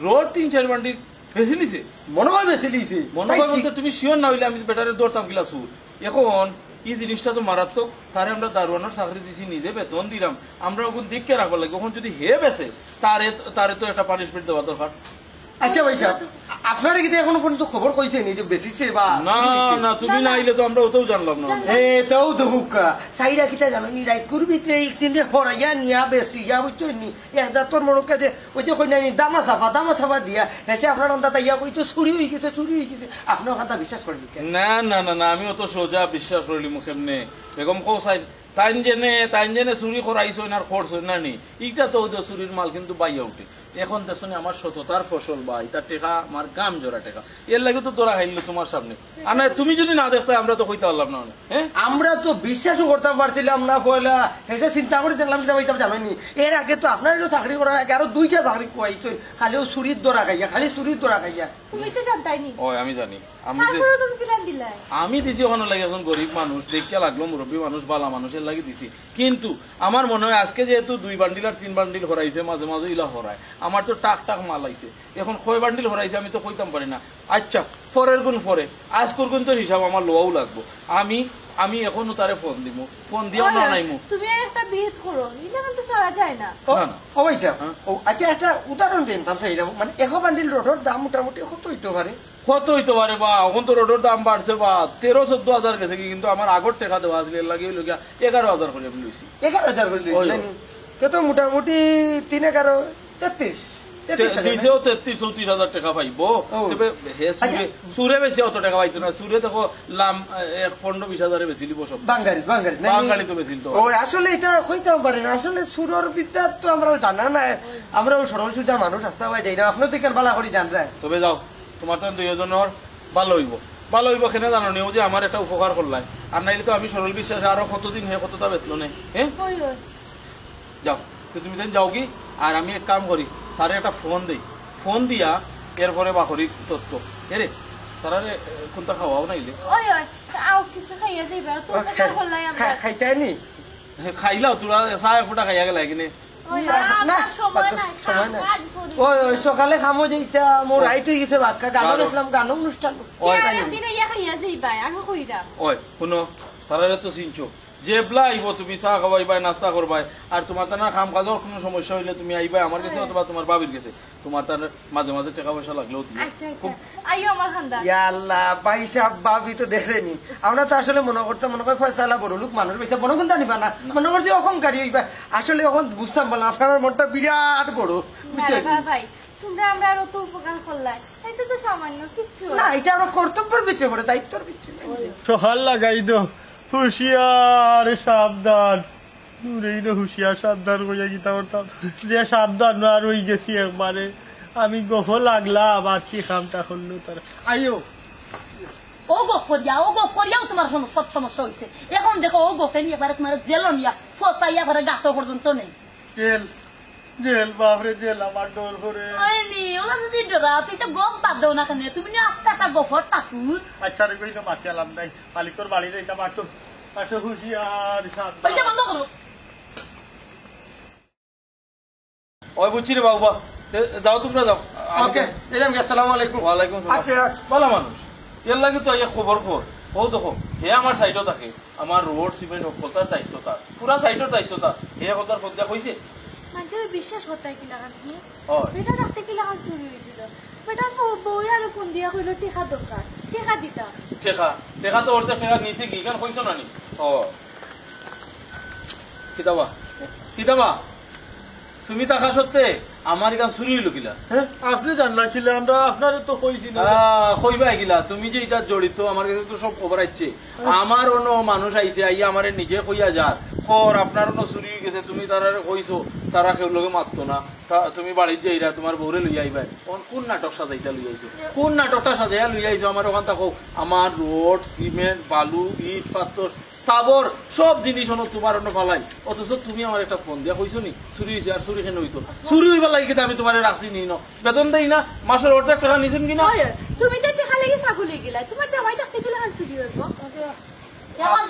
[SPEAKER 5] রোড 3-4 বান্ডিল বেশি নিছে,
[SPEAKER 3] মনে হয় বেশি লিছে
[SPEAKER 5] মনে হয় বলতে তুমি শিওর না হইলে আমি বেটারে দৌড়তাম কিলা সুর। এখন এই জিনিসটা তো মারাত্মক, তারে আমরা দারোয়ানার চাকরি দিছি, নিজে বেতন দিলাম, আমরা ওগুন দেখে রাখবো লাগে। এখন যদি হে বেসে তারে তো একটা পানিশমেন্ট দেওয়া দরকার।
[SPEAKER 3] আচ্ছা ভাই সাহেব আপনারা কি এখনো পর্যন্ত খবর কইছেন এই যে বেশিছে বা
[SPEAKER 5] না না তুমি না আইলে তো আমরা ওতেও জানলাম না।
[SPEAKER 3] এটাও তো হুক্কা সাইরা কিটা জানো নি রাইট করবি তে এক্সিডেন্ট হরাইয়া নিয়া বেশি ইয়া বুঝছেন নি একটা তোর মনে কাজে ওই যে কই নাই দামা সাফা দিয়া হেসে আপনার অন্তা ইয়া কই তো চুরি হয়ে গেছে আপনার কথা বিশ্বাস করে দিতে
[SPEAKER 5] না না না না আমি অত সোজা বিশ্বাস করিলি মুখ এমনি বেগম কৌ সাইড তাইন জেনে চুরি করাইছ আর খরচ না নি ইটা তো ওদের চুরির মাল কিন্তু বাইয়া উঠে। এখন দেখুন আমার সততার ফসল বা এটা টেকা আমার গাম জোড়া টেকা, এর লাগে তো তোরা হাইল তোমার সামনে। আর না তুমি যদি না দেখতে আমরা তো কইতে পারলাম না। হ্যাঁ
[SPEAKER 3] আমরা তো বিশ্বাসও করতে পারছিলাম না পয়লা হেসে চিন্তা করে দেখলাম যে ভাইটা জানেনি এর আগে তো আপনারও চাকরি করার আগে আরো 2টা চাকরি কোয়াইছেন খালিও চুরির দরা খাইয়া খালি চুরির দরা খাইয়া।
[SPEAKER 2] তুমি তো জানতাইনি
[SPEAKER 5] ওই আমি জানি
[SPEAKER 2] তারপরে তুমি প্ল্যান দিলাই
[SPEAKER 5] আমি দিছি ওখানে লাগে এখন গরিব মানুষ দেখিয়া লাগলো মুরব্বী মানুষ বালা মানুষের লাগে দিছি। কিন্তু আমার মনে হয় আজকে যেহেতু 2 বান্ডিল আর 3 বান্ডিল হরাইছে মাঝে মাঝে ইলা হরায় আমার তো টাক মাল আইছে। এখন কয় বান্ডিল হরাইছে আমি তো কইতাম পারি না। আচ্ছা পরের গুণ পরে আজকের গুণ তো হিসাব আমার লোয়াও লাগবো। আমি এখনো তারে ফোন দিব, ফোন দিয়েও না নাইমু।
[SPEAKER 2] তুমি একটা বিয়ে করো এটা তো সারা যায় না।
[SPEAKER 3] ও ভাই সাহেব ও আচ্ছা একটা উদাহরণ দেন তার সাইডা মানে 1 বান্ডিল রোডের দাম মোটামুটি কত হইতে পারে?
[SPEAKER 5] কত হইতে পারে বা এখন তো রোডের দাম বাড়ছে বা 13-14 হাজার গেছে, কিন্তু আমার আগর টাকা দেওয়া আসলে লাগে হইল 11,000 করে আমি লইছি।
[SPEAKER 3] 11,000 করে লইছেন তো মোটামুটি 3-11-33
[SPEAKER 5] দিছেও 33-34 হাজার টাকা পাইবো। তবে সুরে বেশি অত টাকা পাইতো না, সুরে দেখো লাম 15-20 হাজারে বেশি লিব সব বাঙালি তো বেশি তো।
[SPEAKER 3] ও আসলে এটা কইতাম পারে না, আসলে সুরর বিদ্যা তো আমরা জানা না, আমরাও সরল সুজা মানুষ আসতে হয় যাই না, আপনার দিকে বালা করে জান যায়।
[SPEAKER 5] তবে যাও তোমার তো 2 জনের ভালো হইব কেন জানো নি, ও যে আমার একটা উপকার করলাই, আর নাইলে তো আমি সরল বিশ্বাসে আরো কতদিন কতটা বেচলো না। হ্যাঁ যাও তুমি দেন যাও কি, আর আমি এক কাম করি তারে একটা ফোন দিয়া এরপরে বাকরি তত্ত্ব এরে তারা কোনটা খাওয়াও নাইলে
[SPEAKER 3] খাইতে নি
[SPEAKER 5] খাইলাও তোরা চায় ফুটা খাইয়া গেলা কিনে
[SPEAKER 3] সময় নাই ওই সকালে খামো যে ইটা মোর রাইট হয়ে গেছে ভাত খা গানো গেছিলাম গানো অনুষ্ঠান
[SPEAKER 5] ওই শুনো তারা তো চিনছো যেবলা আইব তুমি চা খাওয়াইবাই নাস্তা করবাই, আর তোমার তার কাম কাজের কোনো সমস্যা হইলে তুমি আইবাই আমার কাছে অথবা তোমার বাবির কাছে, তোমার তার মাঝে মাঝে টাকা পয়সা লাগলেও
[SPEAKER 3] ভাই সাহেব বাবি তো দেখলেনি। আমরা তো আসলে মনে করতাম মনে হয় ফয়সালা বড় লোক মানুষ বেশি মনে করতে নিবা না, মনে করছি অহংকারী হইবা, আসলে এখন বুঝতাম বললাম আপনার মনটা বিরাট বড়।
[SPEAKER 2] তোমরা আমরা আরো তো উপকার করলাই, এটা তো সামান্য কিছু
[SPEAKER 3] না, এটা আমার কর্তব্যের ভিতরে পড়ে, দায়িত্বের ভিতরে।
[SPEAKER 1] সকাল লাগাই দো হুশিয়ার সাবধান, হুশিয়ার সাবধান কইয়া গীতা করতাম যে সাবধান না আর হয়ে গেছি একবারে আমি গফ লাগলাম আর কি খামটা করলো তারা আইও
[SPEAKER 2] ও গফ করিয়াও তোমার সব সমস্যা হয়েছে। এখন দেখো ও গফে নিয়ে এবারে তোমার জেল নিয়া ফসাইয়া ঘরে গাত পর্যন্ত নেই।
[SPEAKER 1] জেল বাপরে জেল আমার ডর করে
[SPEAKER 2] ওরা যদি ডরা তুই তো গম বাদ দেও না কেন, তুমি আস্তে একটা গফর টাকুর।
[SPEAKER 1] আচ্ছা রে কই তো মাটি আলাম নাই মালিকর বাড়ি যাইতাম আটো হুশিয়ার সাবধান।
[SPEAKER 2] পয়সা বন্ধ করো।
[SPEAKER 5] ওই বুঝছি রে বাবু যাও তোমরা যাও
[SPEAKER 3] ওকে এলাম আসসালামু আলাইকুম
[SPEAKER 5] ওয়ালাইকুম সালাম ভালো মানুষ এর লাগে তো ইয়ে খবর ও দেখো হে আমার সাইডও থাকে আমার রোড সিমেন্ট কথার দায়িত্ব তার পুরা সাইডের দায়িত্ব তার হে কথার কথা কইছে
[SPEAKER 6] মানুষের বিশ্বাস করতে কি লাগান
[SPEAKER 5] হয়
[SPEAKER 6] বেটা রাখতে কি লাগান চুরি হয়েছিল বেটা বউ আর ফোন দিয়া কইলো টিকা দরকার টিকা দিতা
[SPEAKER 5] টেকা তো অর্ধেক টেকা নিয়েছে কি কেন কইছো না নি ও কিতাবা তুমি থাকা সত্ত্বে আমার এখান চুরি হইল কিলা
[SPEAKER 1] হ্যাঁ আপনি জানলা ছিল আমরা আপনারে তো কইছি না
[SPEAKER 5] কইবা গিলা তুমি যে এটা জড়িত আমার কাছে তো সব খবর আইছে আমার অন্য মানুষ আইছে আইয়া আমার নিজে কইয়া যার খবর আপনার অন্য চুরি হয়ে গেছে তুমি তারা কইছো তারা কেউ লোকে মারতো না তুমি বাড়ির যাইরা তোমার বউরে লইয়া আইবা কোন নাটক সাজাইতা লইয়া আইছো কোন নাটকটা সাজাইয়া লইয়া আইছো আমার ওখান থাকো আমার রোড সিমেন্ট বালু ইট পাথর স্থাবর সব জিনিস হলো তোমার অন্য ফালাই অথচ তুমি আমার একটা ফোন দিয়া কইছো নি চুরি হয়েছে আর চুরি কেন হইতো চুরি হইবার লাগে আমি তোমার রাখছি নি বেতন দেই না মাসের অর্ধেক টাকা নিছেন কিনা
[SPEAKER 6] তুমি যে টিকা লাগি পাগল হয়ে গেলা তোমার জামাই থাকতে কি লাগান চুরি হইব
[SPEAKER 2] এখন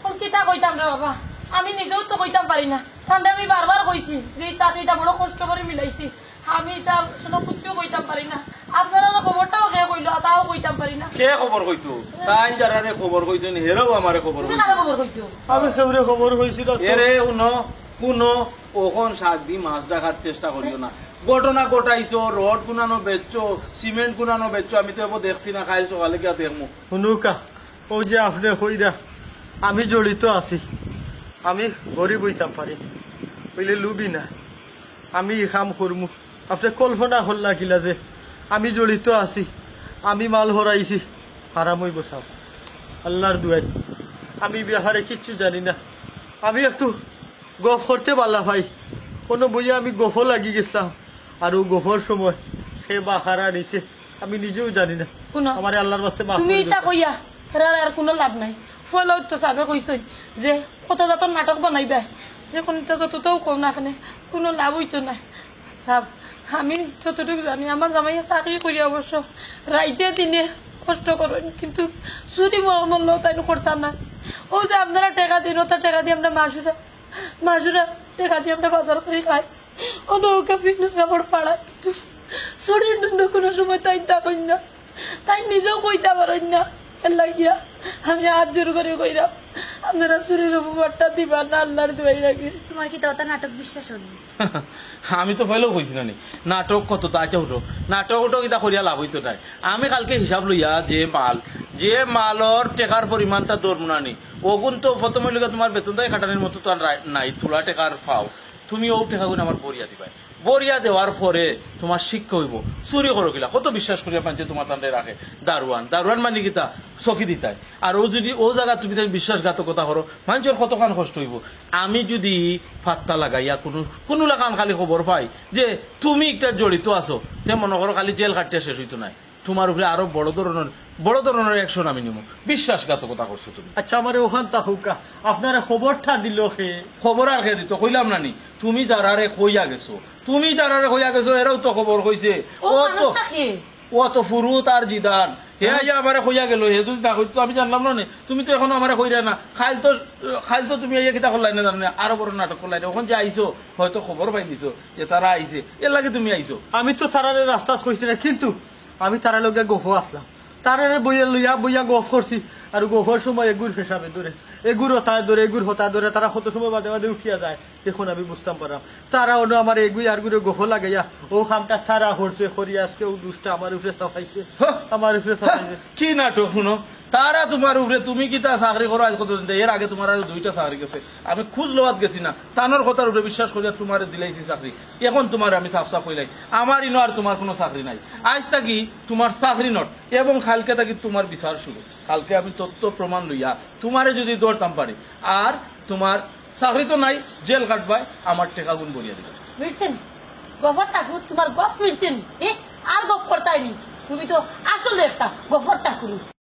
[SPEAKER 2] ওর কিতা কইতাম রে বাবা আমি নিজেও তো কইতাম পারি না তাহলে আমি বারবার কইছি যে এই চাকরিটা বড় কষ্ট করে মিলাইছি আমি তার শোনো কুচিও কইতাম পারি না আপনারা তো খবরটাও কে কইলো তাও কইতাম পারি না
[SPEAKER 5] কে খবর কইতো তাই যারারে খবর কইছেন হেরাও আমারে খবর
[SPEAKER 2] তুমি
[SPEAKER 5] কইছো
[SPEAKER 2] কারা খবর কইছো
[SPEAKER 1] আমি সেবরে খবর হয়েছিল
[SPEAKER 5] এরে শুনো ওখন সাত মাছ ডাকার চেষ্টা করিও না ঘটনা ঘটাইছো রড গুনানো বেচছো সিমেন্ট গুনানো বেচছো আমি তো এবার দেখছি না খাইল সকালে গিয়া দেখমু
[SPEAKER 1] শুনুকা ও যে আপনি কইরা আমি জড়িত আছি আমি গরিব হইতাম পারি বইলে লুবি না আমি এই কাম করমু আপনি কল্পনা করলা কিলা যে আমি জড়িত আছি আমি মাল হরাইছি হারাম হইব সব আল্লাহর দুয়াই আমি ব্যাপারে কিচ্ছু জানি না আমি একটু গফ করতে পারলা ভাই কোনো বইয়া আমি গফ লাগি গেছিলাম আর ও গফর সময় সে বাখারা নিছে আমি নিজেও জানি না
[SPEAKER 2] শুনো
[SPEAKER 1] আমার আল্লাহর বাস্তে মাফ
[SPEAKER 2] তুমি
[SPEAKER 1] করে
[SPEAKER 2] এটা
[SPEAKER 1] দিও।
[SPEAKER 2] কইয়া হেরার আর কোনো লাভ নাই ফলো তো সাবে কইছই যে কত জাতর নাটক বানাইবা এখন এটা যতটাও কম না কেন কোনো লাভ হইতো না সাব আমি যতটুকু জানি আমার জামাইয়া চাকরি করি অবশ্য রাইতে দিনে কষ্ট করেন কিন্তু চুরি মরল তাই করতাম না ও যে আপনারা টাকা দিন ওটা টাকা দিয়ে আমরা মাসুরা টাকা দিয়ে আমরা বাজার করে খাই ও নৌকা ফিরনো কাপড় পাড়া কিন্তু চুরির জন্য কোনো সময় তাই তা কই না তাই নিজেও কইতে পারেন না এর লাগিয়া আমি হাত জোর করে কইরাম আপনারা চুরির উপমারটা দিবা না আল্লাহর দুয়াই রাখি
[SPEAKER 6] তোমার কি তাও নাটক বিশ্বাস হল
[SPEAKER 5] আমি তো ফেলেও কইছি না নি নাটক কত তা আচ্ছা উঠো নাটক উঠো কিতা করিয়া লাভ হইতো নাই আমি কালকে হিসাব লইয়া যে মালর টেকার পরিমাণটা ধরবো না নি ওগুন তো প্রথমে লইয়া তোমার বেতন দেয় খাটানোর মতো তো আর নাই তোলা টেকার ফাও তুমি ও টেকাগুন আমার বরিয়া দিবাই বরিয়া দেওয়ার পরে তোমার শিক্ষা হইব চুরি করো গিলা কত বিশ্বাস করিয়া পাঞ্চে তোমার তান্ডে রাখে দারোয়ান মানে কিতা চকি দিতাই আর ও যদি ও জায়গা তুমি তাই বিশ্বাসঘাতকতা করো মানুষের কতখান কষ্ট হইব আমি যদি ফাত্তা লাগাইয়া কোনো লাগান খালি খবর পাই যে তুমি একটা জড়িত আছো তে মনে করো খালি জেল কাটিয়া শেষ হইতো নাই তোমার উপরে আরো বড় ধরনের অ্যাকশন আমি নিব বিশ্বাসঘাতকতা করছো তুমি
[SPEAKER 1] আচ্ছা আমার ওখান তাহুকা আপনারা খবরটা দিল সে
[SPEAKER 5] খবর আর খেয়ে দিত কইলাম নানি তুমি যারারে কইয়া গেছো এরাও তো খবর কইছে
[SPEAKER 2] ও
[SPEAKER 5] ও তো
[SPEAKER 2] মানুষটা কি
[SPEAKER 5] ও তো ফুরুত আর জিদান হে আইয়া আমারে কইয়া গেল হে যদি না কইতো আমি জানলাম না তুমি তো এখন আমারে কইরা না খাইল তো তুমি আইয়া কিতা করলাই না জানো না আরো বড় নাটক করলাই না ওখান যে আইছো হয়তো খবর পাই দিছো যে তারা আইছে এর লাগে তুমি আইছো
[SPEAKER 1] আমি তো তারারে রাস্তা খুঁজছি না কিন্তু আমি তারা লগে গফ আসলাম তারারে বইয়া গফ করছি আর গফর সময় এগুর ফেসাবে ধরে এগুর হতা ধরে তারা কত সময় বাদে উঠিয়া যায় এখন আমি বুঝতাম পারলাম তারা অন্য আমার এগুই আর গুড়ে গফ লাগাইয়া ও খামটা তারা করছে করি আজকে ও দুষ্টা আমার উপরে চাপাইছে
[SPEAKER 5] কি নাটক শুনো তারা তোমার উপরে তুমি কি তা চাকরি করো আজ কতদিন এর আগে তোমার আর দুইটা চাকরি গেছে আমি খোঁজ লওয়াত গেছি না তানোর কথার উপরে বিশ্বাস করিয়া তোমার দিলাইছি চাকরি এখন তোমার আমি সাফ হইলাই আমার ইনো আর তোমার কোনো চাকরি নাই আজ থাকি তোমার চাকরি নট এবং কালকে থাকি তোমার বিচার শুরু কালকে আমি তথ্য প্রমাণ লইয়া তোমারে যদি দৌড়তাম পারি আর তোমার চাকরি তো নাই জেল কাটবাই আমার টেকা গুণ বলিয়া দিবে
[SPEAKER 2] বুঝছেন গফর ঠাকুর তোমার গফ মিলছেন আর গফ করতাইনি তুমি তো আসলে একটা গফর ঠাকুর